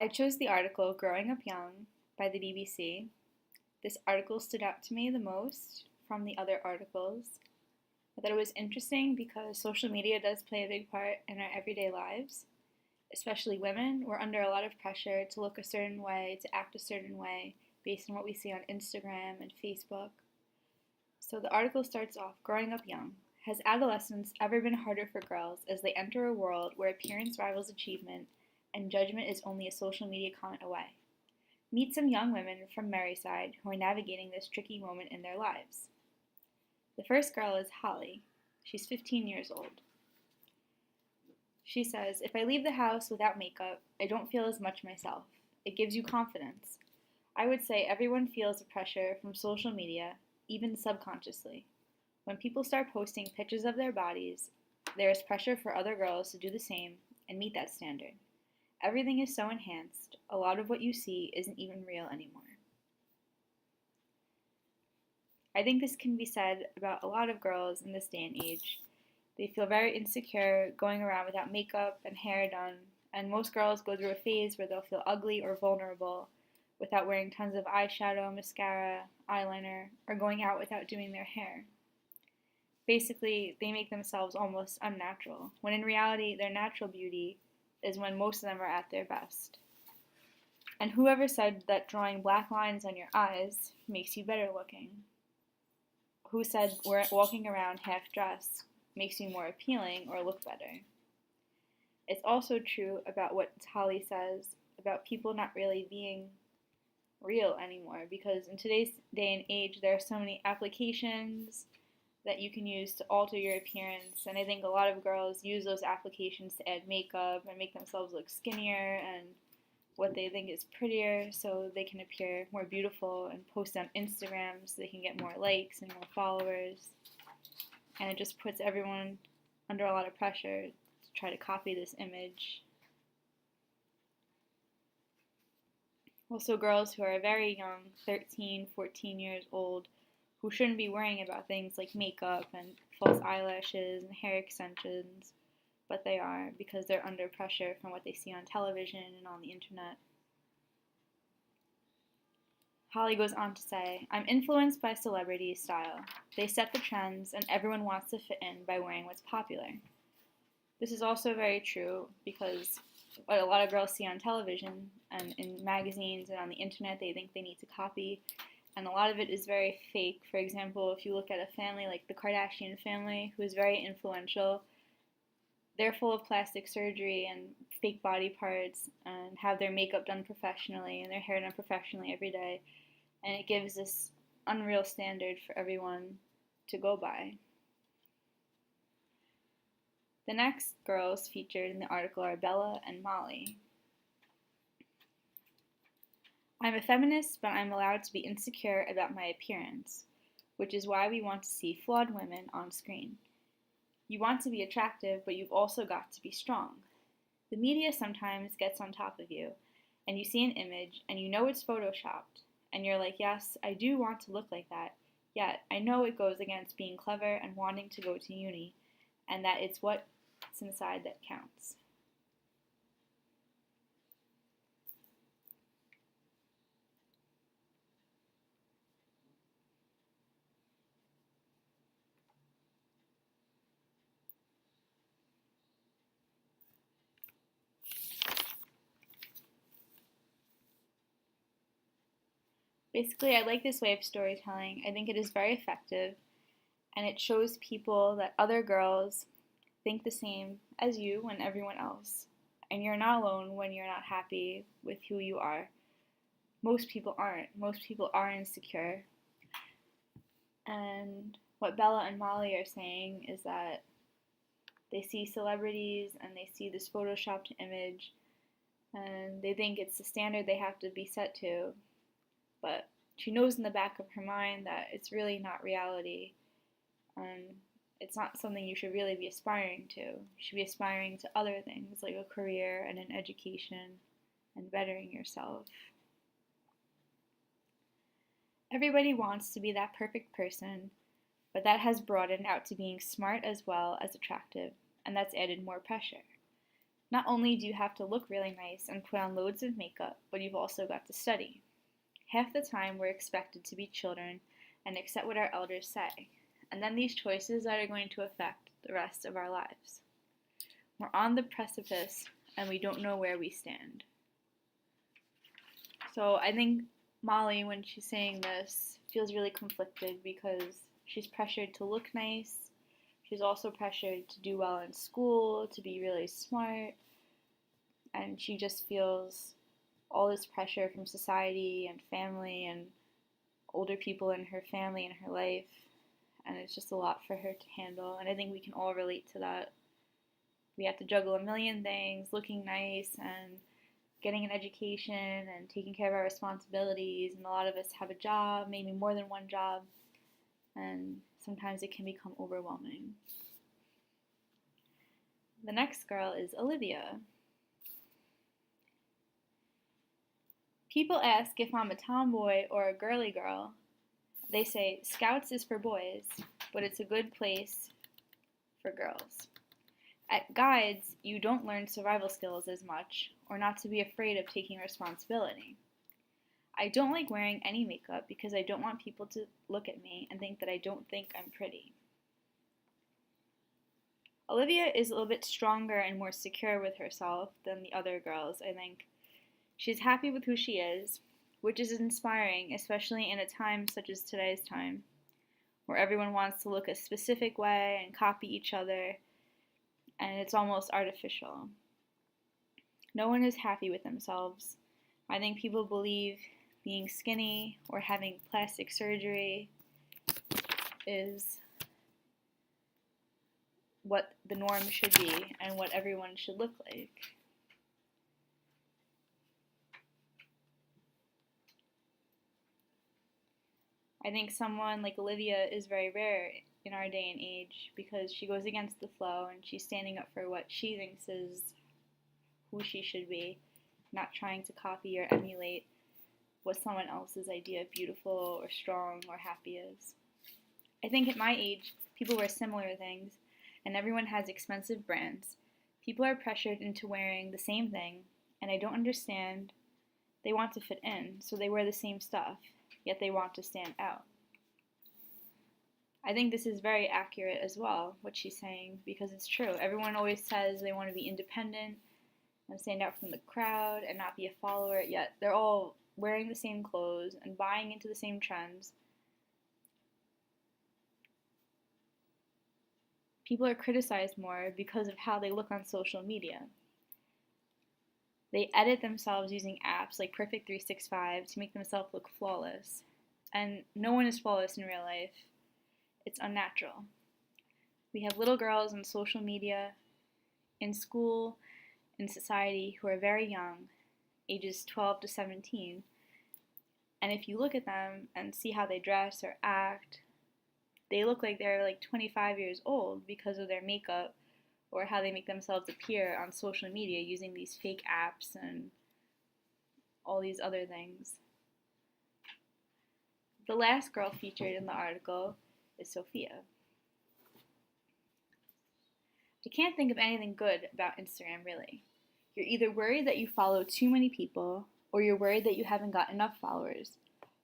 I chose the article Growing Up Young by the BBC. This article stood out to me the most from the other articles. I thought it was interesting because social media does play a big part in our everyday lives. Especially women, we're under a lot of pressure to look a certain way, to act a certain way, based on what we see on Instagram and Facebook. So the article starts off Growing Up Young. Has adolescence ever been harder for girls as they enter a world where appearance rivals achievement and judgment is only a social media comment away? Meet some young women from Merryside who are navigating this tricky moment in their lives. The first girl is Holly. She's 15 years old. She says, "If I leave the house without makeup, I don't feel as much myself. It gives you confidence. I would say everyone feels the pressure from social media, even subconsciously. When people start posting pictures of their bodies, there is pressure for other girls to do the same and meet that standard. Everything is so enhanced, a lot of what you see isn't even real anymore." I think this can be said about a lot of girls in this day and age. They feel very insecure going around without makeup and hair done, and most girls go through a phase where they'll feel ugly or vulnerable without wearing tons of eyeshadow, mascara, eyeliner, or going out without doing their hair. Basically, they make themselves almost unnatural, when in reality, their natural beauty is when most of them are at their best. And whoever said that drawing black lines on your eyes makes you better looking? Who said walking around half dressed makes you more appealing or look better? It's also true about what Holly says about people not really being real anymore, because in today's day and age there are so many applications that you can use to alter your appearance, and I think a lot of girls use those applications to add makeup and make themselves look skinnier and what they think is prettier so they can appear more beautiful and post on Instagram so they can get more likes and more followers. And it just puts everyone under a lot of pressure to try to copy this image. Also, girls who are very young, 13, 14 years old, who shouldn't be worrying about things like makeup and false eyelashes and hair extensions, but they are because they're under pressure from what they see on television and on the internet. Holly goes on to say, "I'm influenced by celebrities' style. They set the trends and everyone wants to fit in by wearing what's popular." This is also very true because what a lot of girls see on television and in magazines and on the internet, they think they need to copy, and a lot of it is very fake. For example, if you look at a family like the Kardashian family, who is very influential, they're full of plastic surgery and fake body parts and have their makeup done professionally and their hair done professionally every day, and it gives this unreal standard for everyone to go by. The next girls featured in the article are Bella and Molly. "I'm a feminist, but I'm allowed to be insecure about my appearance, which is why we want to see flawed women on screen. You want to be attractive, but you've also got to be strong. The media sometimes gets on top of you, and you see an image, and you know it's photoshopped, and you're like, yes, I do want to look like that, yet I know it goes against being clever and wanting to go to uni, and that it's what's inside that counts." Basically, I like this way of storytelling. I think it is very effective, and it shows people that other girls think the same as you and everyone else. And you're not alone when you're not happy with who you are. Most people aren't. Most people are insecure. And what Bella and Molly are saying is that they see celebrities and they see this photoshopped image and they think it's the standard they have to be set to. But she knows in the back of her mind that it's really not reality, and it's not something you should really be aspiring to. You should be aspiring to other things like a career and an education and bettering yourself. Everybody wants to be that perfect person, but that has broadened out to being smart as well as attractive, and that's added more pressure. Not only do you have to look really nice and put on loads of makeup, but you've also got to study. Half the time, we're expected to be children and accept what our elders say, and then these choices that are going to affect the rest of our lives. We're on the precipice, and we don't know where we stand. So I think Molly, when she's saying this, feels really conflicted because she's pressured to look nice. She's also pressured to do well in school, to be really smart, and she just feels all this pressure from society and family and older people in her family and her life, and it's just a lot for her to handle, and I think we can all relate to that. We have to juggle a million things, looking nice and getting an education and taking care of our responsibilities, and a lot of us have a job, maybe more than one job, and sometimes it can become overwhelming. The next girl is Olivia. People ask if I'm a tomboy or a girly girl. They say Scouts is for boys, but it's a good place for girls. At Guides, you don't learn survival skills as much, or not to be afraid of taking responsibility. I don't like wearing any makeup because I don't want people to look at me and think that I don't think I'm pretty. Olivia is a little bit stronger and more secure with herself than the other girls, I think. She's happy with who she is, which is inspiring, especially in a time such as today's time, where everyone wants to look a specific way and copy each other, and it's almost artificial. No one is happy with themselves. I think people believe being skinny or having plastic surgery is what the norm should be and what everyone should look like. I think someone like Olivia is very rare in our day and age because she goes against the flow and she's standing up for what she thinks is who she should be, not trying to copy or emulate what someone else's idea of beautiful or strong or happy is. I think at my age, people wear similar things and everyone has expensive brands. People are pressured into wearing the same thing, and I don't understand. They want to fit in, so they wear the same stuff, yet they want to stand out. I think this is very accurate as well, what she's saying, because it's true. Everyone always says they want to be independent and stand out from the crowd and not be a follower, yet they're all wearing the same clothes and buying into the same trends. People are criticized more because of how they look on social media. They edit themselves using apps like Perfect 365 to make themselves look flawless. And no one is flawless in real life. It's unnatural. We have little girls on social media, in school, in society who are very young, ages 12 to 17. And if you look at them and see how they dress or act, they look like they're like 25 years old because of their makeup or how they make themselves appear on social media using these fake apps and all these other things. The last girl featured in the article is Sophia. I can't think of anything good about Instagram, really. You're either worried that you follow too many people, or you're worried that you haven't got enough followers,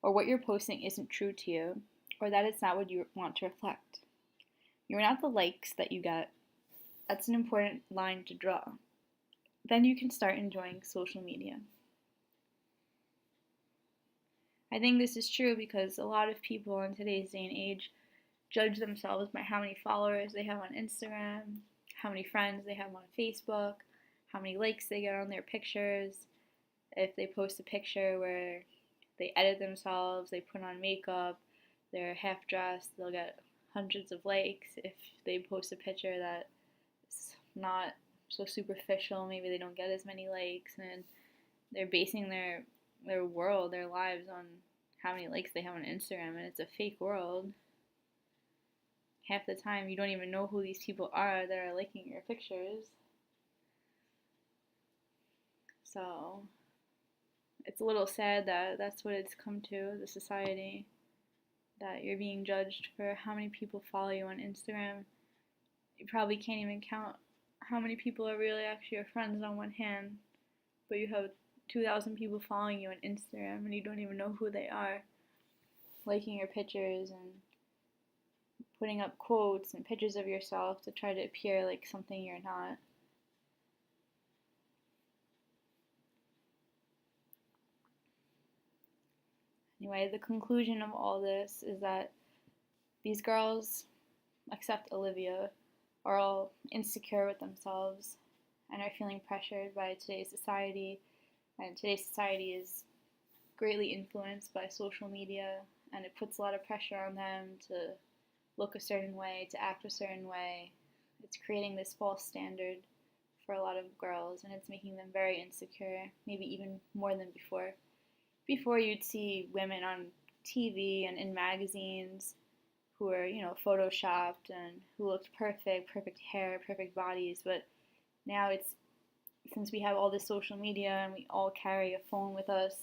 or what you're posting isn't true to you, or that it's not what you want to reflect. You're not the likes that you get. That's an important line to draw. Then you can start enjoying social media. I think this is true because a lot of people in today's day and age judge themselves by how many followers they have on Instagram, how many friends they have on Facebook, how many likes they get on their pictures. If they post a picture where they edit themselves, they put on makeup, they're half dressed, they'll get hundreds of likes. If they post a picture that's not so superficial, maybe they don't get as many likes, and they're basing their world, their lives on how many likes they have on Instagram, and it's a fake world. Half the time you don't even know who these people are that are liking your pictures. So it's a little sad that that's what it's come to, the society, that you're being judged for how many people follow you on Instagram. You probably can't even count how many people are really actually your friends on one hand, but you have 2,000 people following you on Instagram and you don't even know who they are, liking your pictures and putting up quotes and pictures of yourself to try to appear like something you're not. Anyway, the conclusion of all this is that these girls, except Olivia, are all insecure with themselves and are feeling pressured by today's society. And today's society is greatly influenced by social media, and it puts a lot of pressure on them to look a certain way, to act a certain way. It's creating this false standard for a lot of girls, and it's making them very insecure, maybe even more than before. Before, you'd see women on TV and in magazines who were, photoshopped and who looked perfect, perfect hair, perfect bodies, but now it's, since we have all this social media and we all carry a phone with us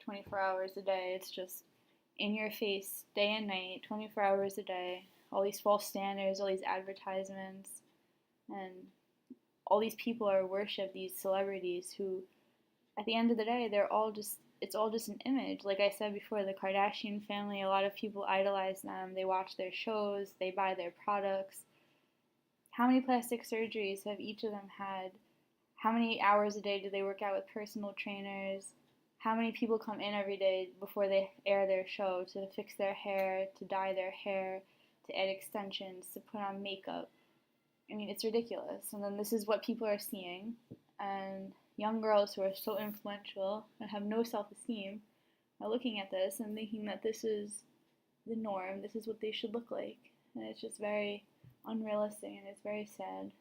24 hours a day, it's just in your face day and night, 24 hours a day, all these false standards, all these advertisements, and all these people are worship these celebrities who, at the end of the day, it's all just an image. Like I said before, the Kardashian family, a lot of people idolize them. They watch their shows, they buy their products. How many plastic surgeries have each of them had? How many hours a day do they work out with personal trainers? How many people come in every day before they air their show to fix their hair, to dye their hair, to add extensions, to put on makeup? I mean, it's ridiculous. And then this is what people are seeing. And young girls who are so influential and have no self-esteem are looking at this and thinking that this is the norm, this is what they should look like. And it's just very unrealistic and it's very sad.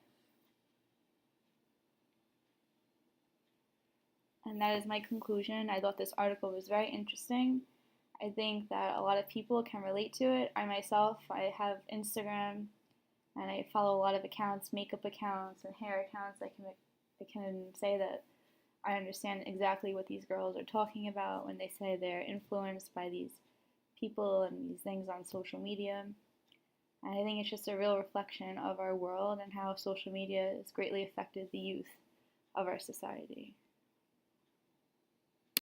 And that is my conclusion. I thought this article was very interesting. I think that a lot of people can relate to it. I myself, I have Instagram and I follow a lot of accounts, makeup accounts and hair accounts. I can say that I understand exactly what these girls are talking about when they say they're influenced by these people and these things on social media. And I think it's just a real reflection of our world and how social media has greatly affected the youth of our society.